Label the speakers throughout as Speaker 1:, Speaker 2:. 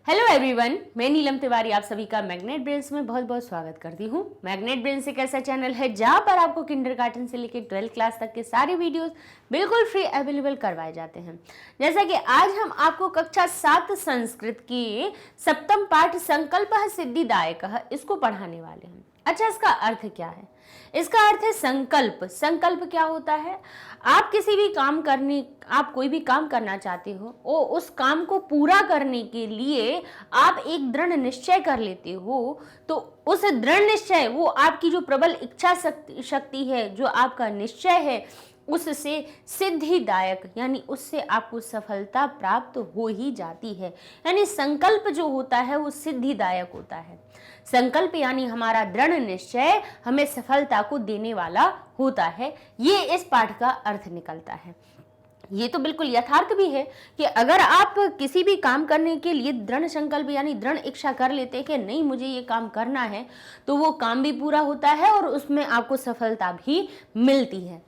Speaker 1: Hello everyone, मैं नीलम तिवारी आप सभी का मैग्नेट ब्रेन्स में बहुत बहुत स्वागत करती हूँ। मैग्नेट ब्रेन्स एक ऐसा चैनल है जहाँ पर आपको किंडरगार्टन से लेकर 12th क्लास तक के सारे वीडियोस बिल्कुल फ्री अवेलेबल करवाए जाते हैं। जैसा कि आज हम आपको कक्षा 7 संस्कृत की सप्तम पाठ संकल्पः सिद्धिदायकः इसको पढ़ाने वाले हैं। अच्छा, इसका अर्थ क्या है? इसका अर्थ है संकल्प। संकल्प क्या होता है? आप कोई भी काम करना चाहते हो और उस काम को पूरा करने के लिए आप एक दृढ़ निश्चय कर लेते हो, तो उस दृढ़ निश्चय, वो आपकी जो प्रबल इच्छा शक्ति है, जो आपका निश्चय है, उससे सिद्धिदायक यानी उससे आपको सफलता प्राप्त हो ही जाती है। यानी संकल्प जो होता है वो सिद्धिदायक होता है। संकल्प यानी हमारा दृढ़ निश्चय हमें सफलता को देने वाला होता है। ये इस पाठ का अर्थ निकलता है। ये तो बिल्कुल यथार्थ भी है कि अगर आप किसी भी काम करने के लिए दृढ़ संकल्प यानी दृढ़ इच्छा कर लेते हैं कि नहीं मुझे ये काम करना है, तो वो काम भी पूरा होता है और उसमें आपको सफलता भी मिलती है।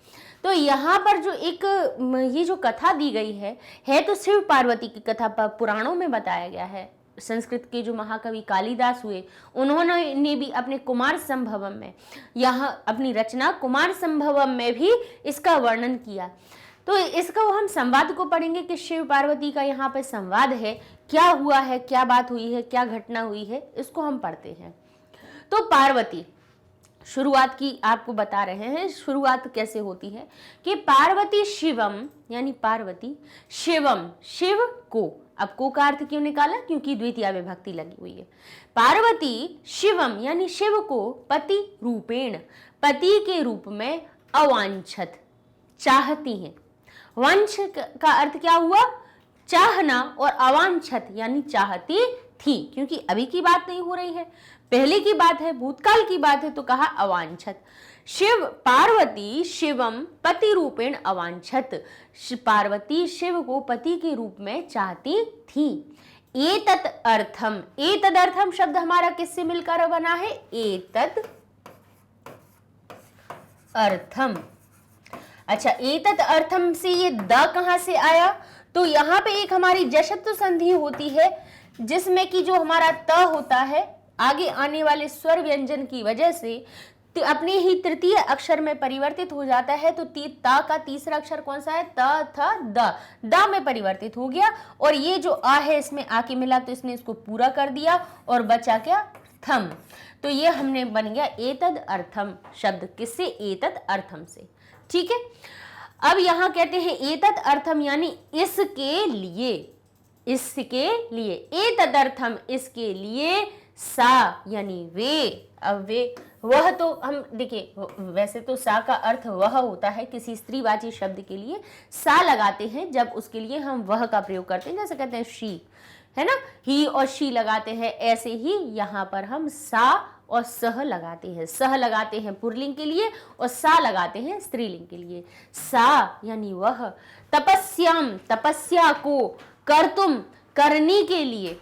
Speaker 1: तो यहाँ पर जो ये जो कथा दी गई है तो शिव पार्वती की कथा पुराणों में बताया गया है। संस्कृत के जो महाकवि कालिदास हुए, उन्होंने भी अपने कुमार संभवम में, यहाँ अपनी रचना कुमार संभवम में भी इसका वर्णन किया। तो इसका हम संवाद को पढ़ेंगे कि शिव पार्वती का यहाँ पे संवाद है, क्या हुआ है, क्या बात हुई है, क्या घटना हुई है, इसको हम पढ़ते हैं। तो पार्वती, शुरुआत की आपको बता रहे हैं, शुरुआत कैसे होती है कि पार्वती शिवम यानी पार्वती शिवम, शिव को, अब को का अर्थ क्यों निकाला? क्योंकि द्वितीय विभक्ति लगी हुई है। पार्वती शिवम यानी शिव को पति रूपेण, पति के रूप में अवांछत, चाहती हैं। वंश का अर्थ क्या हुआ? चाहना, और अवांछत यानी चाहती थी, क्योंकि अभी की बात नहीं हो रही है, पहले की बात है, भूतकाल की बात है, तो कहा अवांछत। शिव पार्वती शिवम पति रूपेण अवांछत, पार्वती शिव को पति के रूप में चाहती थी। एतत् अर्थम, एतद अर्थम शब्द हमारा किससे मिलकर बना है? एतद अर्थम। अच्छा, एतत् अर्थम से ये द कहां से आया? तो यहाँ पे एक हमारी जशत्व संधि होती है, जिसमें कि जो हमारा त होता है आगे आने वाले स्वर व्यंजन की वजह से अपने ही तृतीय अक्षर में परिवर्तित हो जाता है। तो ता का तीसरा अक्षर कौन सा है? त था द में परिवर्तित हो गया, और ये जो आ है इसमें आके मिला तो इसने इसको पूरा कर दिया और बचा क्या? थम। तो ये हमने बन गया एतद अर्थम शब्द। किससे? एतद अर्थम से। ठीक है, अब यहां कहते हैं एतद अर्थम यानी इसके लिए, इसके लिए, एतदर्थम इसके लिए, सा यानी वे। अब वे, वह, तो हम देखिए वैसे तो सा का अर्थ वह होता है, किसी स्त्रीवाची शब्द के लिए सा लगाते हैं जब उसके लिए हम वह का प्रयोग करते हैं, जैसे कहते हैं शी, है ना, ही और शी लगाते हैं, ऐसे ही यहाँ पर हम सा और सह लगाते हैं। सह लगाते हैं पुल्लिंग के लिए और सा लगाते हैं स्त्रीलिंग के लिए। सा यानी वह, तपस्याम तपस्या को, कर्तुम करने के लिए,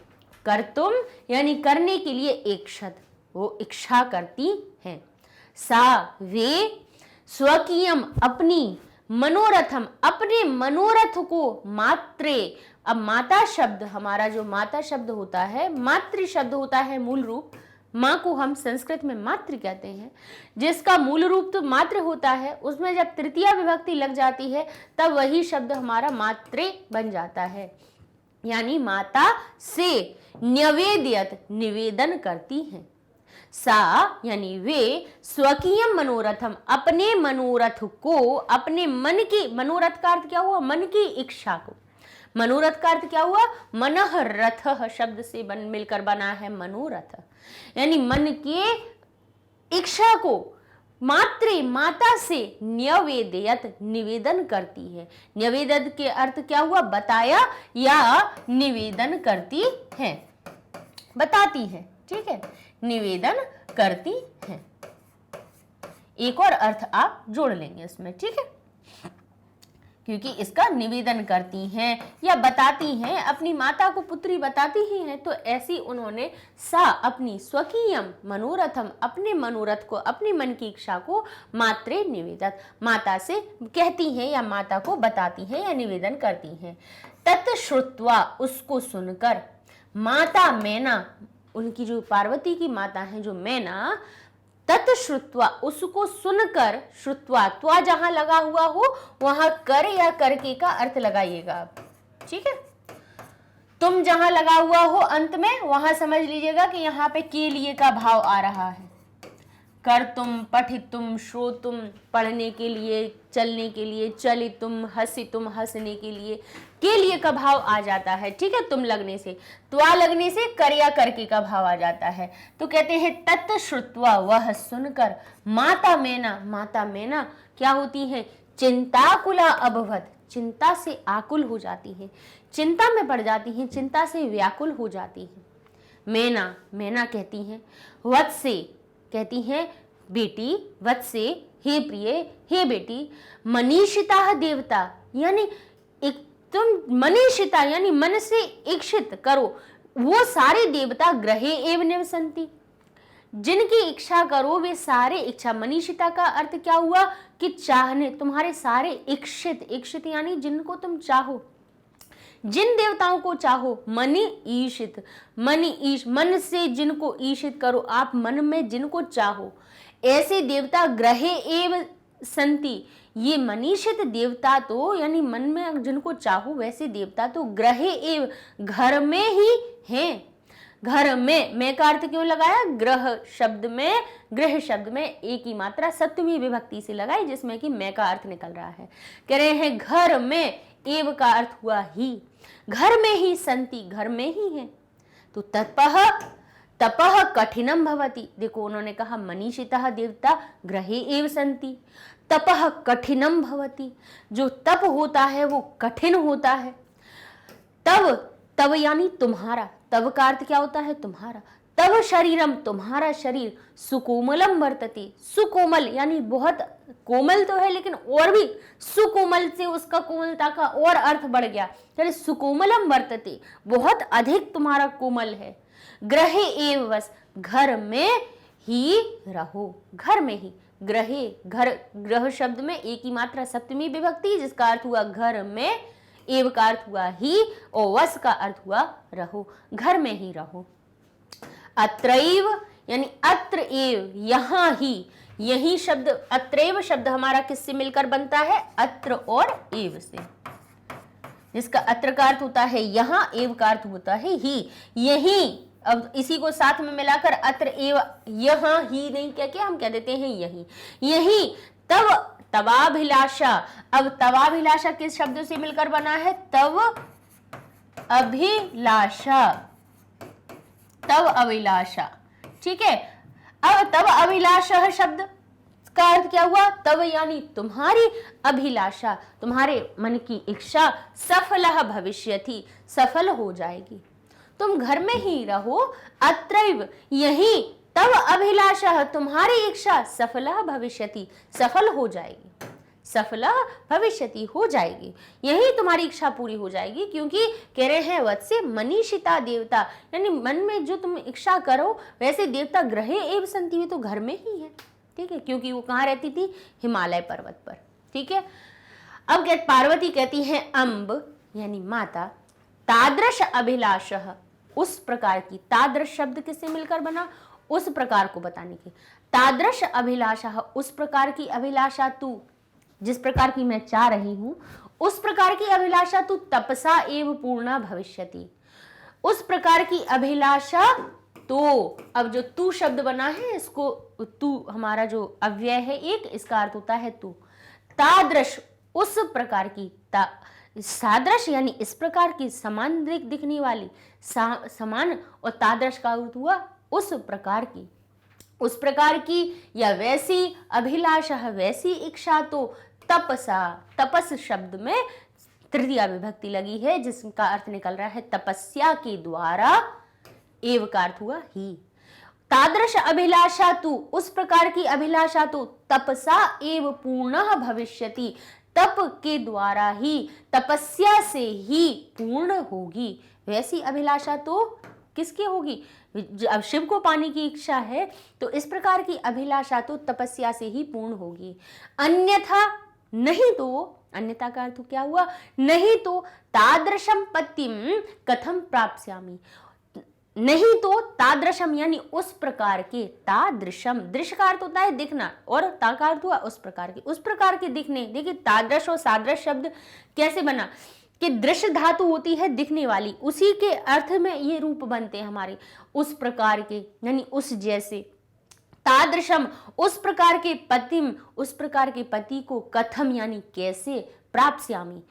Speaker 1: कर्तुम यानी करने के लिए, इक्षत वो इच्छा करती हैं। सा वे, स्वकीयम अपनी, मनोरथम अपने मनोरथ को, मात्रे, अब माता शब्द, हमारा जो माता शब्द होता है, मातृ शब्द होता है मूल रूप, माँ को हम संस्कृत में मातृ कहते हैं, जिसका मूल रूप तो मातृ होता है, उसमें जब तृतीया विभक्ति लग जाती है तब वही शब्द हमारा मात्रे बन जाता है। यानी माता से न्यवेद्यत निवेदन करती हैं। सा यानी वे, स्वकीय मनोरथम अपने मनोरथ को, अपने मन की, मनोरथ का अर्थ क्या हुआ? मन की इच्छा को। मनोरथ का अर्थ क्या हुआ? मनः रथ शब्द से मिलकर बना है मनोरथ, यानी मन के इच्छा को माता से न्यवेदयत निवेदन करती है। निवेदन के अर्थ क्या हुआ? बताया या निवेदन करती है, बताती है। ठीक है, निवेदन करती है। एक और अर्थ आप जोड़ लेंगे इसमें, ठीक है, क्योंकि इसका निवेदन करती हैं या बताती हैं, अपनी माता को पुत्री बताती ही हैं, तो ऐसी उन्होंने सा अपनी स्वकीयम मनोरथम अपने मनोरथ को, अपनी मन की इच्छा को मात्रे निवेदत माता से कहती हैं या माता को बताती हैं या निवेदन करती हैं। तत् श्रुत्वा उसको सुनकर, माता मैना, उनकी जो पार्वती की माता है जो मैना, तत् श्रुत्वा, उसको सुनकर, श्रुत्वा त्वा जहां लगा हुआ हो वहां कर या करके का अर्थ लगाइएगा आप, ठीक है। तुम जहां लगा हुआ हो अंत में वहां समझ लीजिएगा कि यहाँ पे के लिए का भाव आ रहा है। कर तुम, पठित तुम, श्रो तुम, पढ़ने के लिए, चलने के लिए, चली तुम, हंसी तुम, हंसने के लिए का भाव आ जाता है, ठीक है। तुम लगने से, त्वा लगने से कर या करके का भाव आ जाता है। तो कहते हैं तत् श्रुत्वा, वह सुनकर, माता मैना, माता मैना क्या होती है, चिंताकुला अभवत, चिंता से आकुल हो जाती है, चिंता में पड़ जाती है, चिंता से व्याकुल हो जाती है। मैना, मैना कहती है, वत्से कहती हैं बेटी, वत्से हे प्रिय, हे बेटी, मनीषिता देवता, यानी एकदम मनीषिता यानी मन से इच्छित करो, वो सारे देवता ग्रहे एव निवसन्ति, जिनकी इच्छा करो वे सारे इच्छा, मनीषिता का अर्थ क्या हुआ कि चाहने, तुम्हारे सारे इच्छित, इच्छित यानी जिनको तुम चाहो, जिन देवताओं को चाहो, मनि ईशित, मनि ईश, मन से जिनको ईशित करो, आप मन में जिनको चाहो, ऐसे देवता ग्रहे एव संति, ये मनीषित देवता तो यानी मन में जिनको चाहो वैसे देवता तो ग्रहे एव, घर में ही हैं। घर में, मैं का अर्थ क्यों लगाया, ग्रह शब्द में, गृह शब्द में एक ही मात्रा सप्तमी विभक्ति से लगाई, जिसमें कि मैं का अर्थ निकल रहा है। कह रहे हैं घर में, एव का अर्थ हुआ ही, घर में ही संति, घर में ही है। तो तपः, तपः कठिनम भवति, देखो उन्होंने कहा मनीषितः देवता ग्रहे एव संति, तपः कठिनम भवति, जो तप होता है वो कठिन होता है। तब, तब यानी तुम्हारा, तब का अर्थ क्या होता है, तुम्हारा। तब शरीरम, तुम्हारा शरीर, सुकोमलम वर्तते, सुकोमल यानी बहुत कोमल तो है लेकिन और भी सुकोमल से उसका कोमलता का और अर्थ बढ़ गया, यानी सुकोमलम वर्तते, बहुत अधिक तुम्हारा कोमल है। ग्रहे एव वस, घर में ही रहो, घर में ही, ग्रहे, घर, ग्रह शब्द में एक ही मात्रा सप्तमी विभक्ति, जिसका अर्थ हुआ घर में, एव का अर्थ हुआ ही और वस का अर्थ हुआ रहो, घर में ही रहो। अत्रैव यानी अत्र एव, यहाँ ही, यही शब्द, अत्रैव शब्द हमारा किससे मिलकर बनता है, अत्र और एव से, जिसका अत्र का अर्थ होता है यहाँ, एव का अर्थ होता है ही, यही। अब इसी को साथ में मिलाकर अत्र एव, यहाँ ही नहीं कह के हम कह देते हैं यही, यही। तब, तवाभिलाषा, अब तवाभिलाषा किस शब्द से मिलकर बना है, तव अभिलाषा, तव अभिलाषा, ठीक है। अब तव अभिलाषा शब्द का अर्थ क्या हुआ, तव यानी तुम्हारी, अभिलाषा तुम्हारे मन की इच्छा, सफलः भविष्यति, सफल हो जाएगी, तुम घर में ही रहो। अत्रैव यही, तव अभिलाषा तुम्हारी इच्छा, सफलः भविष्यति, सफल हो जाएगी, सफलः भविष्यति हो जाएगी, यही तुम्हारी इच्छा पूरी हो जाएगी। क्योंकि कह रहे हैं वत्से मनीषिता देवता, यानी मन में जो तुम इच्छा करो वैसे देवता ग्रहे एव संति, वे तो घर में ही है, ठीक है, क्योंकि वो कहाँ रहती थी, हिमालय पर्वत पर, ठीक है। अब पार्वती कहती है अम्ब यानी माता, तादृश अभिलाषः, उस प्रकार की, तादृश शब्द किससे मिलकर बना, उस प्रकार को बताने की, तादृश अभिलाषा, उस प्रकार की अभिलाषा तू, जिस प्रकार की मैं चाह रही हूं उस प्रकार की अभिलाषा तू तपसा एव पूर्णा भविष्यति, उस प्रकार की अभिलाषा तो, अब जो तू शब्द बना है इसको, तू हमारा जो अव्यय है एक, इसका अर्थ होता है तू, तादृश उस प्रकार की, सादृश यानी इस प्रकार की, समान दिखने वाली, समान, और तादृश का अर्थ हुआ उस प्रकार की, उस प्रकार की या वैसी, अभिलाषा वैसी इच्छा तो, तपसा, तपस शब्द में तृतीया विभक्ति लगी है जिसका अर्थ निकल रहा है तपस्या के द्वारा, एव का अर्थ हुआ ही। तादृश अभिलाषा तु, उस प्रकार की अभिलाषा तो, तपसा एव पूर्णः भविष्यति, तप के द्वारा ही, तपस्या से ही पूर्ण होगी, वैसी अभिलाषा तो किसकी होगी, अब शिव को पाने की इच्छा है तो इस प्रकार की अभिलाषा तो तपस्या से ही पूर्ण होगी। अन्यथा, नहीं तो, अन्यथा का अर्थ क्या हुआ, नहीं तो तादृशम पतिम कथम प्राप्स्यामि, नहीं तो तादृशम यानी उस प्रकार के, तादृशम दृश्य का अर्थ होता है दिखना और ता का अर्थ हुआ उस प्रकार के, उस प्रकार के दिखने। देखिए तादृश और सादृश शब्द कैसे बना कि दृश्य धातु होती है दिखने वाली, उसी के अर्थ में ये रूप बनते हैं हमारे, उस प्रकार के यानी उस जैसे। तादृशम उस प्रकार के पतिम, उस प्रकार के पति को, कथम यानी कैसे, प्राप्स्यामि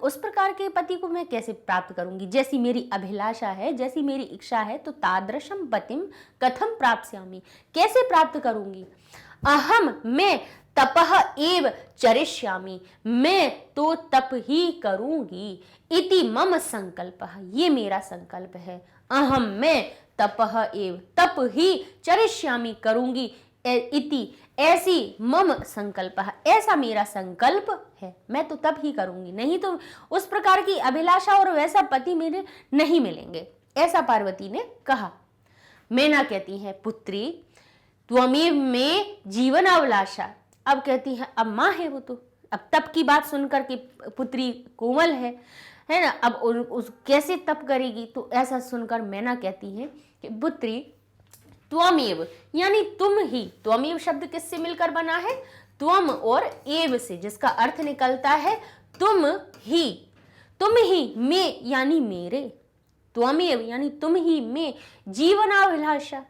Speaker 1: उस प्रकार के पति को मैं कैसे प्राप्त करूंगी, जैसी मेरी अभिलाषा है, जैसी मेरी इच्छा है। तो तादृशम पतिम कथम प्राप्स्यामि कैसे प्राप्त करूंगी। अहम मैं तपः एव चरिष्यामि मैं तो तप ही करूंगी। इति मम संकल्पः ये मेरा संकल्प है। अहम मैं तपः एव तप ही चरिष्यामि करूंगी। इति ऐसी मम संकल्प ऐसा मेरा संकल्प है, मैं तो तब ही करूंगी, नहीं तो उस प्रकार की अभिलाषा और वैसा पति मेरे नहीं मिलेंगे, ऐसा पार्वती ने कहा। मैना कहती है पुत्री त्वमेव में जीवन अभिलाषा। अब कहती है, अब माँ है वो तो, अब तप की बात सुनकर के पुत्री कोमल है ना, अब उस कैसे तप करेगी। तो ऐसा सुनकर मैना कहती है कि पुत्री त्वमेव यानी तुम ही, त्वमेव शब्द किससे मिलकर बना है, त्वम और एव से, जिसका अर्थ निकलता है तुम ही में यानी मेरे, त्वमेव यानी तुम ही में जीवनाभिलाषा,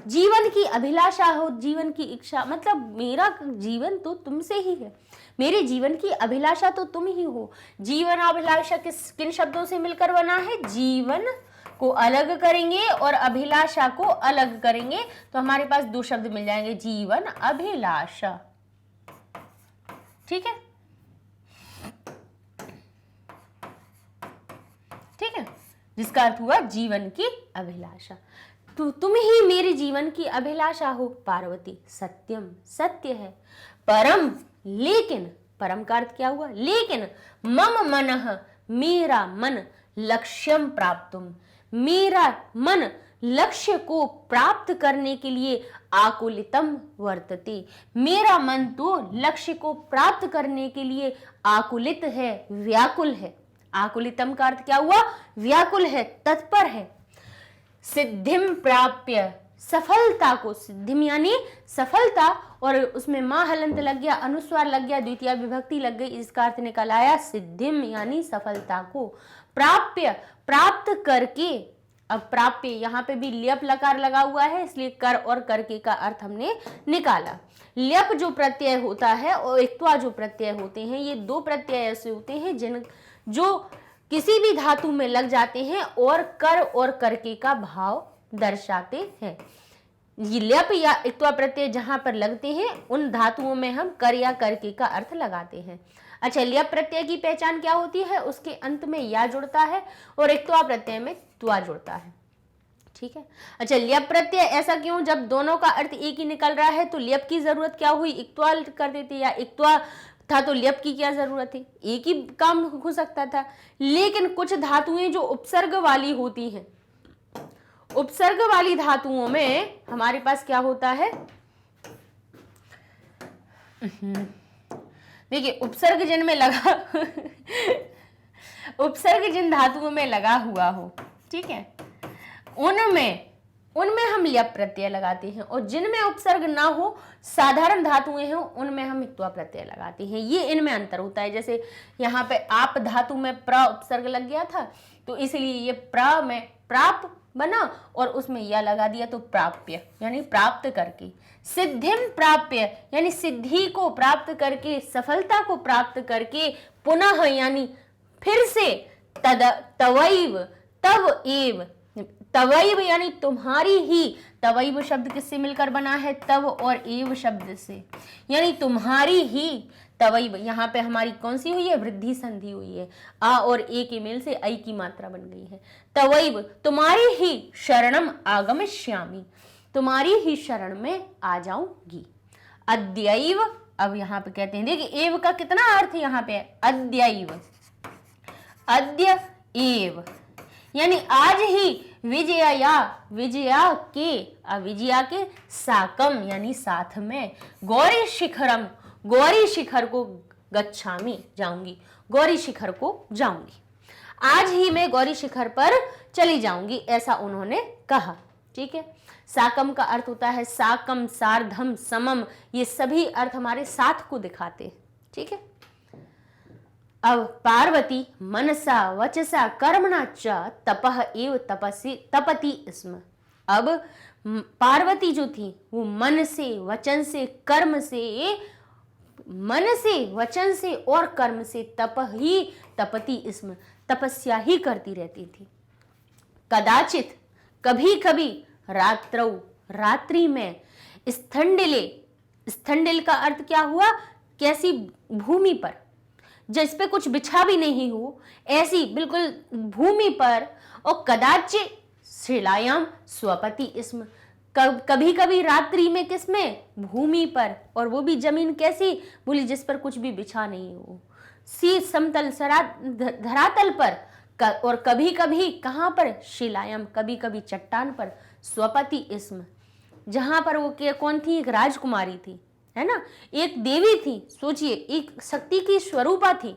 Speaker 1: जीवन की अभिलाषा हो, जीवन की इच्छा, मतलब मेरा जीवन तो तुमसे ही है, मेरे जीवन की अभिलाषा तो तुम ही हो। जीवनाभिलाषा किन शब्दों से मिलकर बना है, जीवन को अलग करेंगे और अभिलाषा को अलग करेंगे तो हमारे पास दो शब्द मिल जाएंगे, जीवन अभिलाषा। ठीक है, ठीक है, जिसका अर्थ हुआ जीवन की अभिलाषा। तो तुम ही मेरे जीवन की अभिलाषा हो पार्वती। सत्यम सत्य है, परम लेकिन, परम का अर्थ क्या हुआ, लेकिन मम मनः मेरा मन लक्ष्यम प्राप्तुम मेरा मन लक्ष्य को प्राप्त करने के लिए आकुलितम वर्तते, मेरा मन तो लक्ष्य को प्राप्त करने के लिए आकुलित है, व्याकुल है। आकुलितम का अर्थ क्या हुआ, व्याकुल है, तत्पर है। सिद्धिम प्राप्य सफलता को, सिद्धिम यानी सफलता और उसमें मां हलंत लग गया, अनुस्वार लग गया, द्वितीय विभक्ति लग गई, इसका अर्थ निकल आया सिद्धिम यानी सफलता को। प्राप्य प्राप्त करके, अब प्राप्य यहाँ पे भी ल्यप लकार लगा हुआ है इसलिए कर और करके का अर्थ हमने निकाला। ल्यप जो प्रत्यय होता है और इक्त्वा जो प्रत्यय होते हैं, ये दो प्रत्यय ऐसे होते हैं जो किसी भी धातु में लग जाते हैं और कर और करके का भाव दर्शाते हैं। ये ल्यप या इक्त्वा प्रत्यय जहां पर लगते हैं उन धातुओं में हम कर या करके का अर्थ लगाते हैं। अच्छा, ल्यप प्रत्यय की पहचान क्या होती है, उसके अंत में या जुड़ता है और इक्त्वा प्रत्यय में त्वा जुड़ता है। ठीक है, अच्छा ल्यप प्रत्यय ऐसा क्यों, जब दोनों का अर्थ एक ही निकल रहा है तो ल्यप की जरूरत क्या हुई, इक्त्वा कर देते, या इक्त्वा था तो ल्यप की क्या जरूरत है, एक ही काम हो सकता था। लेकिन कुछ धातुएं जो उपसर्ग वाली होती हैं, उपसर्ग वाली धातुओं में हमारे पास क्या होता है, देखिए उपसर्ग जिन में लगा उपसर्ग जिन धातुओं में लगा हुआ हो, ठीक है, उनमें हम ल्यप प्रत्यय लगाते हैं और जिनमें उपसर्ग ना हो, साधारण धातुएं हो, उनमें हम इक्त्वा प्रत्यय लगाते हैं। ये इनमें अंतर होता है। जैसे यहाँ पे आप धातु में प्र उपसर्ग लग गया था तो इसलिए ये प्र में प्राप बना और उसमें या लगा दिया तो प्राप्य यानी प्राप्त करके। सिद्धिम प्राप्य यानी सिद्धि को प्राप्त करके, सफलता को प्राप्त करके, पुनः यानी फिर से, तवैव तव एव, तवैव यानी तुम्हारी ही, तवैव शब्द किससे मिलकर बना है, तव और एव शब्द से, यानी तुम्हारी ही। तवैव यहाँ पे हमारी कौन सी हुई है, वृद्धि संधि हुई है, आ और ए के मेल से ऐ की मात्रा बन गई है। तवैव तुम्हारी ही शरणम आगमिष्यामि, तुम्हारी ही शरण में आ जाऊंगी। अद्यैव, अब यहाँ पे कहते हैं, देखिए एव का कितना अर्थ यहाँ पे है, अद्यैव, अद्य एव यानी आज ही, विजया के साकम यानी साथ में, गौरी शिखरम गौरी शिखर को गच्छामि जाऊंगी, गौरी शिखर को जाऊंगी। आज ही मैं गौरी शिखर पर चली जाऊंगी, ऐसा उन्होंने कहा। ठीक है, साकम का अर्थ होता है साकम, सार्धम, समम, ये सभी अर्थ हमारे साथ को दिखाते हैं। ठीक है, अब पार्वती मनसा वचसा कर्मणा च तपह एव तपसी तपति स्म। अब पार्वती जो थी वो मन से, वचन से, कर्म से, मन से, वचन से और कर्म से तप ही तपति स्म, तपस्या ही करती रहती थी। कदाचित, कभी कभी, रात्रौ, रात्रि में, स्थंडिले, स्थंडिल का अर्थ क्या हुआ, कैसी भूमि पर जिस पे कुछ बिछा भी नहीं हो, ऐसी बिल्कुल भूमि पर, और कदाचित शिलायाम स्वपति स्म, कभी कभी रात्रि में, किसमें, भूमि पर, और वो भी जमीन कैसी, बोली जिस पर कुछ भी बिछा नहीं हो, सी समतल धरातल पर, और कभी कभी कहाँ पर, शिलायाम, कभी कभी चट्टान पर, स्वपति स्म, जहां पर वो कौन थी, एक राजकुमारी थी, है ना, एक देवी थी। सोचिए, एक शक्ति की स्वरूपा थी,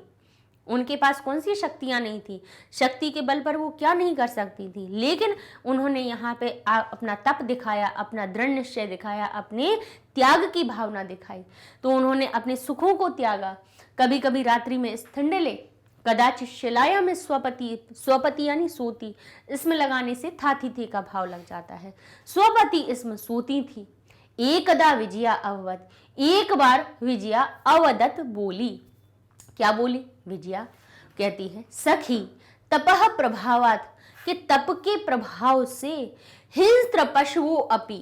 Speaker 1: उनके पास कौन सी शक्तियां नहीं थी, शक्ति के बल पर वो क्या नहीं कर सकती थी, लेकिन उन्होंने यहाँ पे अपना तप दिखाया, अपना दृढ़ निश्चय दिखाया, अपने त्याग की भावना दिखाई। तो उन्होंने अपने सुखों को त्यागा। कभी कभी रात्रि में स्थंडले, कदाचित शिलाया में स्वपति, स्वपति यानी सोती, इसमें लगाने से था थी का भाव लग जाता है, स्वपति इसमें सोती थी। एकदा विजया अववत, एक बार विजया अवदत बोली, क्या बोली, विजया कहती है, सखी तपह प्रभावात, कि तप के प्रभाव से, हिंस्त्र पशुओं अपि,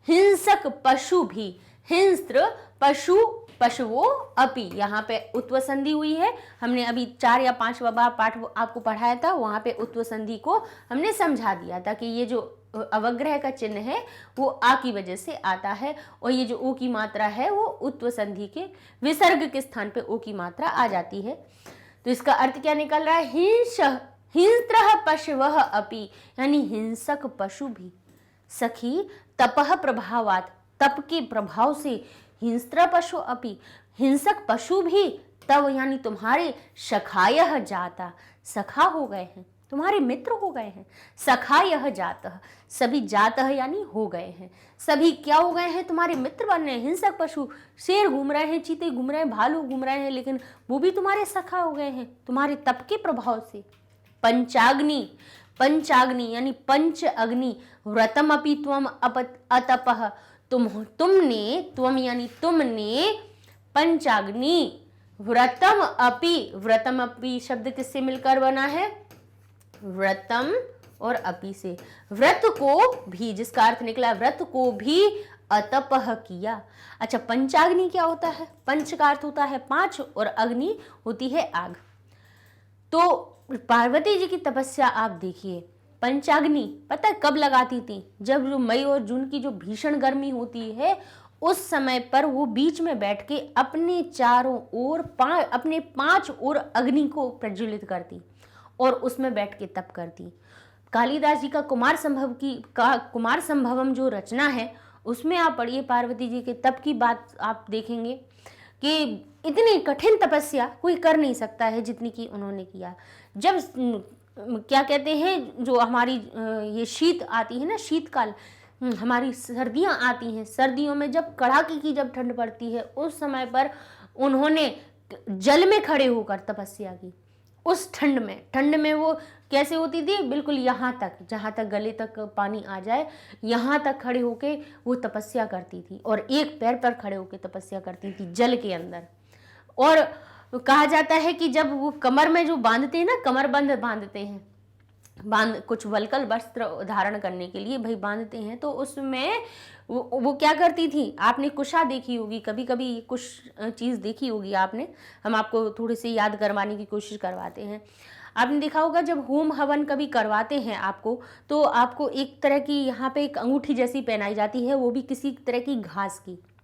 Speaker 1: हिंसक पशु भी, हिंस्त्र पशु, पशुओं अपि, यहाँ पे उत्व संधि हुई है। हमने अभी 4 या 5 बार पाठ आपको पढ़ाया था, वहां पे उत्व संधि को हमने समझा दिया था कि ये जो अवग्रह का चिन्ह है वो आ की वजह से आता है, और ये जो ओ की मात्रा है वो उत्व संधि के विसर्ग के स्थान पे ओ की मात्रा आ जाती है। तो इसका अर्थ क्या निकल रहा है, हिंस्त्र पशवः अपि, यानी हिंसक पशु भी। सखी तपह प्रभावात, तप के प्रभाव से, हिंस्त्र पशु अपि, हिंसक पशु भी, तब यानी तुम्हारे सखायः जाता, सखा हो गए हैं, तुम्हारे मित्र हो गए हैं। सखा यह जात, सभी जात यानी हो गए हैं, सभी क्या हो गए हैं, तुम्हारे मित्र बन रहे हैं। हिंसक पशु, शेर घूम रहे हैं, चीते घूम रहे हैं, भालू घूम रहे हैं, लेकिन वो भी तुम्हारे सखा हो गए हैं तुम्हारे तप के प्रभाव से। पंचाग्नि, पंचाग्नि यानी पंच अग्नि, व्रतम अपि त्वम अतपः, तुमने, त्वम यानी तुमने, पंचाग्नि, व्रतम अपि, व्रतम अपि शब्द किससे मिलकर बना है, व्रतम और अपि से, व्रत को भी, जिसका अर्थ निकला व्रत को भी अतपह किया। अच्छा, पंचाग्नि क्या होता है, पंच का अर्थ होता है 5 और अग्नि होती है आग। तो पार्वती जी की तपस्या आप देखिए, पंचाग्नि पता है कब लगाती थी, जब जो मई और जून की जो भीषण गर्मी होती है उस समय पर वो बीच में बैठ के अपने चारों ओर अपने 5 ओर अग्नि को प्रज्वलित करती और उसमें बैठ के तप करती। कालिदास जी का कुमार संभवम जो रचना है उसमें आप पढ़िए, पार्वती जी के तप की बात आप देखेंगे कि इतनी कठिन तपस्या कोई कर नहीं सकता है जितनी की उन्होंने किया। जब क्या कहते हैं, जो हमारी ये शीत आती है ना, शीतकाल, हमारी सर्दियां आती हैं, सर्दियों में जब कड़ाके की जब ठंड पड़ती है उस समय पर उन्होंने जल में खड़े होकर तपस्या की। उस ठंड में वो कैसे होती थी, बिल्कुल यहाँ तक, जहाँ तक गले तक पानी आ जाए, यहाँ तक खड़े होके वो तपस्या करती थी, और एक पैर पर खड़े होके तपस्या करती थी जल के अंदर। और कहा जाता है कि जब वो कमर में जो बांधते हैं ना, कमरबंद बांधते हैं, कुछ वल्कल वस्त्र धारण करने के लिए भाई बांधते हैं, तो उसमें वो क्या करती थी, आपने कुशा देखी होगी, कभी कभी कुछ चीज़ देखी होगी आपने, हम आपको थोड़े से याद करवाने की कोशिश करवाते हैं। आपने देखा होगा जब होम हवन कभी करवाते हैं आपको, तो आपको एक तरह की यहाँ पे एक अंगूठी जैसी पहनाई जाती है, वो भी किसी तरह की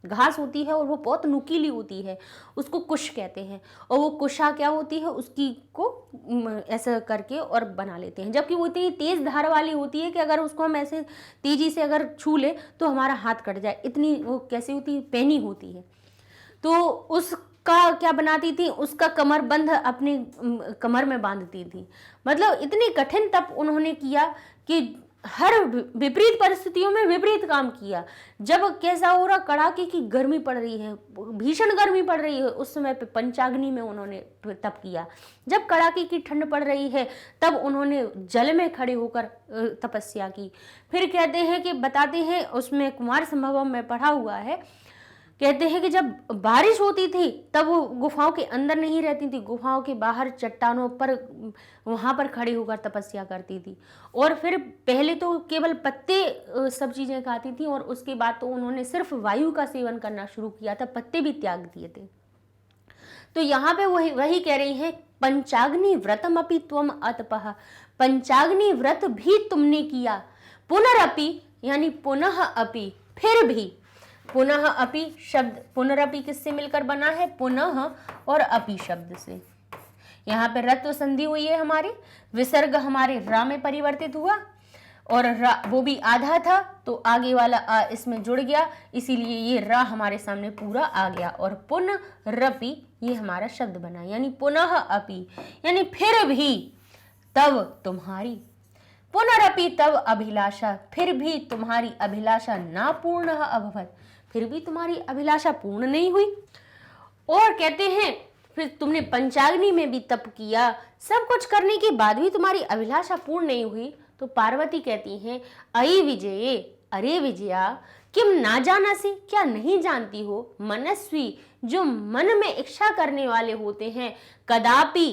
Speaker 1: घास होती है और वो बहुत नुकीली होती है, उसको कुश कहते हैं। और वो कुशा क्या होती है, उसकी को ऐसा करके और बना लेते हैं, जबकि वो इतनी तेज़ धार वाली होती है कि अगर उसको हम ऐसे तेज़ी से अगर छू ले तो हमारा हाथ कट जाए, इतनी वो कैसी होती है, पैनी होती है। तो उस का क्या बनाती थी, उसका कमर बंध अपने कमर में बांधती थी। मतलब इतनी कठिन तप उन्होंने किया कि हर विपरीत परिस्थितियों में विपरीत काम किया। जब कैसा हो रहा, कड़ाके की गर्मी पड़ रही है, भीषण गर्मी पड़ रही है, उस समय पे पंचाग्नि में उन्होंने तप किया। जब कड़ाके की ठंड पड़ रही है तब उन्होंने जल में खड़े होकर तपस्या की। फिर कहते हैं कि बताते हैं, उसमें कुमार संभवम में पढ़ा हुआ है, कहते हैं कि जब बारिश होती थी तब वो गुफाओं के अंदर नहीं रहती थी, गुफाओं के बाहर चट्टानों पर वहां पर खड़ी होकर तपस्या करती थी। और फिर पहले तो केवल पत्ते सब चीजें खाती थी, और उसके बाद तो उन्होंने सिर्फ वायु का सेवन करना शुरू किया था, पत्ते भी त्याग दिए थे। तो यहाँ पे वही कह रही है, पंचाग्नि व्रतम अपि त्वम अतपः, पंचाग्नि व्रत भी तुमने किया, पुनरअपि यानी पुनः अपि, फिर भी। पुनः अपि शब्द, पुनरअपि किससे मिलकर बना है, पुनः और अपि शब्द से। यहाँ पे रत्व संधि हुई है हमारी, विसर्ग हमारे रा में परिवर्तित हुआ, और रा वो भी आधा था तो आगे वाला आ इसमें जुड़ गया, इसीलिए ये रा हमारे सामने पूरा आ गया। और पुनरअपि ये हमारा शब्द बना, यानी पुनः अपि यानी फिर भी, तब तुम्हारी, पुनरअपि तब अभिलाषा, फिर भी तुम्हारी अभिलाषा ना पूर्ण अभवत, फिर भी तुम्हारी अभिलाषा पूर्ण नहीं हुई। और कहते हैं फिर तुमने पंचाग्नि में भी तप किया, सब कुछ करने के बाद भी तुम्हारी अभिलाषा पूर्ण नहीं हुई। तो पार्वती कहती हैं, अयि विजये, अरे विजया, किम ना जाना सी, क्या नहीं जानती हो, मनस्वी, जो मन में इच्छा करने वाले होते हैं, कदापि,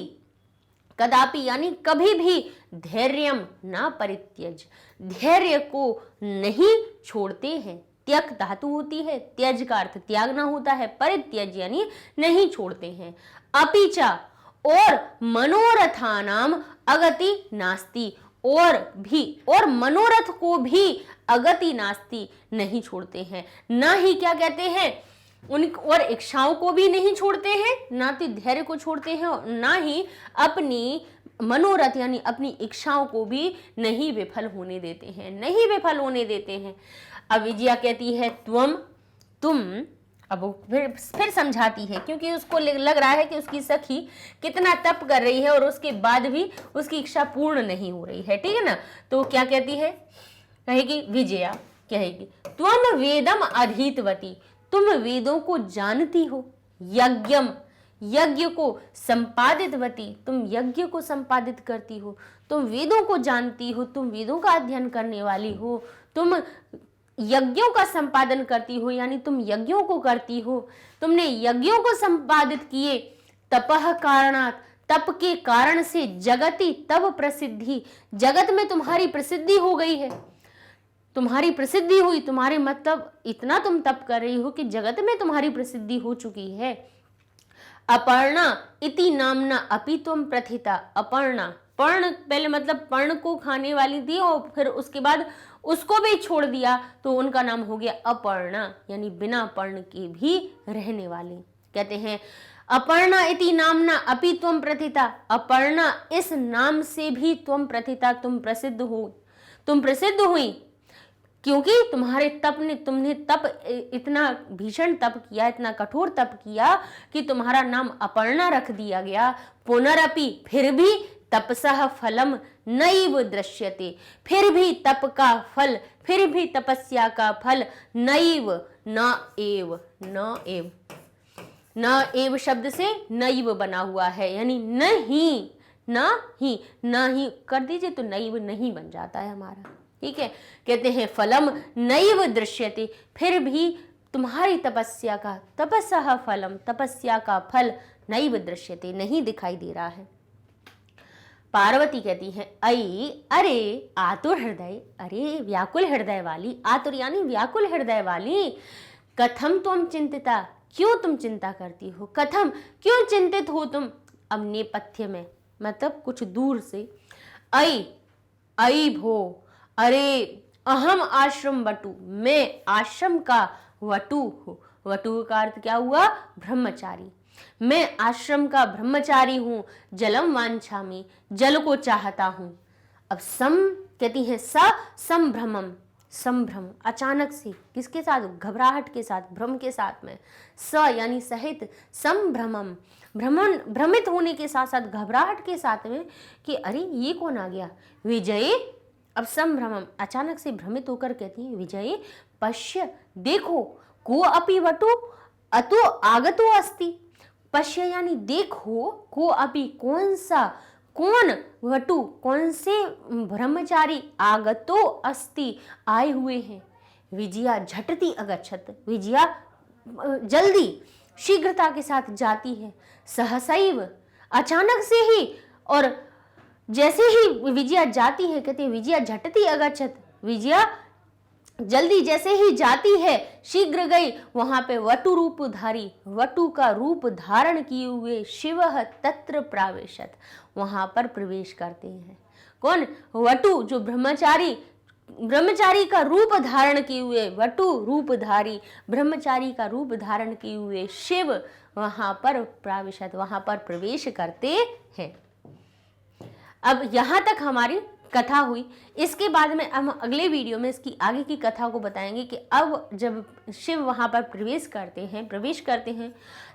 Speaker 1: कदापि यानी कभी भी, धैर्यम ना परित्यज, धैर्य को नहीं छोड़ते हैं। त्यक धातु होती है, त्यज का अर्थ त्यागना होता है, परित्यज यानी नहीं छोड़ते हैं। अपिचा, और मनोरथानाम अगति नास्ति, और भी, और मनोरथ को भी अगति नास्ति नहीं छोड़ते हैं। ना ही क्या कहते हैं, उन और इच्छाओं को भी नहीं छोड़ते हैं, ना तो धैर्य को छोड़ते हैं, और ना ही अपनी मनोरथ यानी अपनी इच्छाओं को भी नहीं विफल होने देते हैं, नहीं विफल होने देते हैं। अब विजया कहती है तुम, अब फिर समझाती है, क्योंकि उसको लग रहा है कि उसकी सखी कितना तप कर रही है और उसके बाद भी उसकी इच्छा पूर्ण नहीं हो रही है, ठीक है ना। तो क्या कहती है, कहेगी विजया, कहेगी त्वम वेदम अधीतवती, तुम वेदों को जानती हो, यज्ञम, यज्ञ को संपादितवती, तुम यज्ञ को संपादित करती हो, तुम वेदों को जानती हो, तुम वेदों का अध्ययन करने वाली हो, तुम यज्ञों का संपादन करती हो, यानी तुम यज्ञों को करती हो, तुमने यज्ञों को संपादित किए, तपह कारणात्, तप के कारण से, जगति तब प्रसिद्धि, जगत में तुम्हारी प्रसिद्धि हो गई है, तुम्हारी प्रसिद्धि हुई, तुम्हारे मतलब इतना तुम तप कर रही हो कि जगत में तुम्हारी प्रसिद्धि हो चुकी है। अपर्णा इति नामना अपि त्वं प्रथिता, अपर्णा, पर्ण पहले मतलब पर्ण को खाने वाली थी और फिर उसके बाद उसको भी छोड़ दिया तो उनका नाम हो गया अपर्णा, यानी बिना पर्ण के भी रहने वाली। कहते हैं अपर्णा इति नामना अपि त्वं प्रथिता, अपर्णा इस नाम से भी त्वं प्रथिता, तुम प्रसिद्ध हो, तुम प्रसिद्ध हुई, क्योंकि तुम्हारे तप ने, तुमने तप इतना भीषण तप किया, इतना कठोर तप किया कि तुम्हारा नाम अपर्णा रख दिया गया। पुनरअपि, फिर भी, तपसः फलम नैव दृश्यते, फिर भी तप का फल, फिर भी तपस्या का फल, नैव न एव, न एव, न एव शब्द से नैव बना हुआ है, यानी नहीं, न ही कर दीजिए तो नैव नहीं बन जाता है हमारा, ठीक है। कहते हैं फलम नैव दृश्यते, फिर भी तुम्हारी तपस्या का, तपस्या फलम, तपस्या का फल, नैव दृश्यते, नहीं दिखाई दे रहा है। पार्वती कहती है अई, अरे आतुर हृदय, अरे व्याकुल हृदय वाली, आतुर यानी व्याकुल हृदय वाली, कथम तुम चिंतिता, क्यों तुम चिंता करती हो, कथम क्यों चिंतित हो तुम, अब नेपथ्य में मतलब कुछ दूर से, अई, अई भो, अरे अहम आश्रम वटु, मैं आश्रम का वटु हूँ, वटु का अर्थ क्या हुआ, ब्रह्मचारी, मैं आश्रम का ब्रह्मचारी हूँ, जलम वांछामि, जल को चाहता हूँ। अब सम कहती है स संभ्रमम, संभ्रम, अचानक से, किसके साथ, घबराहट के साथ, भ्रम के साथ में, स यानी सहित, संभ्रमम, भ्रमित होने के साथ साथ, घबराहट के साथ में कि अरे ये कौन आ गया। विजये, अब संभ्रमम, अचानक से भ्रमित होकर कहती है, विजये पश्य, देखो, को अपि वटु अतो आगतो अस्ति। पश्य यानी देखो, को अपि, कौन सा, कौन, वटु, कौन से ब्रह्मचारी, आगतो अस्ति, आए हुए हैं। विजया झटति अगच्छत, विजया जल्दी, शीघ्रता के साथ जाती है। सहसैव, अचानक से ही, और जैसे ही विजया जाती है, कहते हैं विजया झटति अगच्छत, विजया जल्दी जैसे ही जाती है, शीघ्र गई, वहां पे वटु रूपधारी, वटु का रूप धारण किए हुए, शिव तत्र प्रावेशत, वहां पर प्रवेश करते हैं। कौन, वटु, जो ब्रह्मचारी का रूप धारण किए हुए, वटु रूपधारी, ब्रह्मचारी का रूप धारण किए हुए शिव वहां पर प्रावेशत, वहां पर प्रवेश करते हैं। अब यहां तक हमारी कथा हुई। इसके बाद में हम अगले वीडियो में इसकी आगे की कथा को बताएंगे कि अब जब शिव वहां पर प्रवेश करते हैं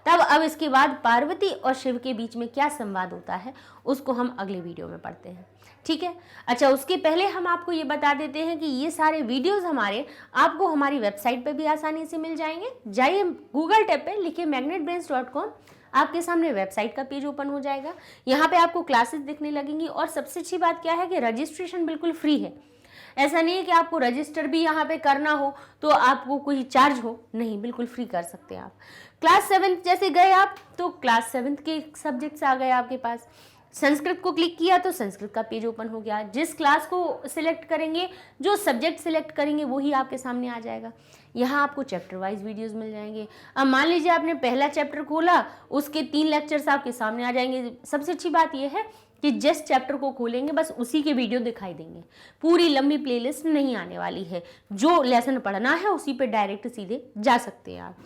Speaker 1: तब अब इसके बाद पार्वती और शिव के बीच में क्या संवाद होता है, उसको हम अगले वीडियो में पढ़ते हैं। ठीक है। अच्छा, उसके पहले हम आपको ये बता देते हैं कि ये सारे वीडियोस हमारे आपको हमारी वेबसाइट पे भी आसानी से मिल जाएंगे। जाइए गूगल टैब पे लिखिए magnetbrains.com, आपके सामने वेबसाइट का पेज ओपन हो जाएगा। यहाँ पे आपको क्लासेस दिखने लगेंगी और सबसे अच्छी बात क्या है कि रजिस्ट्रेशन बिल्कुल फ्री है। ऐसा नहीं है कि आपको रजिस्टर भी यहाँ पे करना हो तो आपको कोई चार्ज हो, नहीं, बिल्कुल फ्री कर सकते हैं आप। क्लास 7 जैसे गए आप तो क्लास 7 के सब्जेक्ट्स आ गए आपके पास। संस्कृत को क्लिक किया तो संस्कृत का पेज ओपन हो गया। जिस क्लास को सिलेक्ट करेंगे, जो सब्जेक्ट सिलेक्ट करेंगे वही आपके सामने आ जाएगा। यहाँ आपको चैप्टर वाइज वीडियोस मिल जाएंगे। अब मान लीजिए आपने पहला चैप्टर खोला, उसके 3 लेक्चर्स आपके सामने आ जाएंगे। सबसे अच्छी बात यह है कि जिस चैप्टर को खोलेंगे बस उसी के वीडियो दिखाई देंगे, पूरी लंबी प्लेलिस्ट नहीं आने वाली है। जो लेसन पढ़ना है उसी पे डायरेक्ट सीधे जा सकते हैं आप।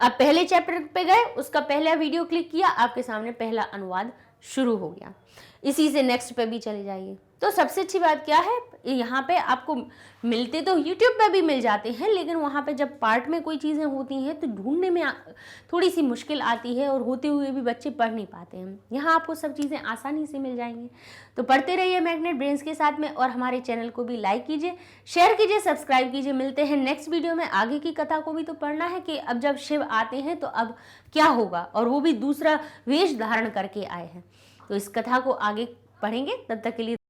Speaker 1: अब पहले चैप्टर पे गए, उसका पहला वीडियो क्लिक किया, आपके सामने पहला अनुवाद शुरू हो गया। इसी से नेक्स्ट पे भी चले जाइए। तो सबसे अच्छी बात क्या है, यहाँ पे आपको मिलते तो YouTube पे भी मिल जाते हैं, लेकिन वहाँ पे जब पार्ट में कोई चीज़ें होती हैं तो ढूंढने में थोड़ी सी मुश्किल आती है और होते हुए भी बच्चे पढ़ नहीं पाते हैं। यहाँ आपको सब चीज़ें आसानी से मिल जाएंगी। तो पढ़ते रहिए मैग्नेट ब्रेन्स के साथ में, और हमारे चैनल को भी लाइक कीजिए, शेयर कीजिए, सब्सक्राइब कीजिए। मिलते हैं नेक्स्ट वीडियो में। आगे की कथा को भी तो पढ़ना है कि अब जब शिव आते हैं तो अब क्या होगा, और वो भी दूसरा वेश धारण करके आए हैं। तो इस कथा को आगे पढ़ेंगे। तब तक के लिए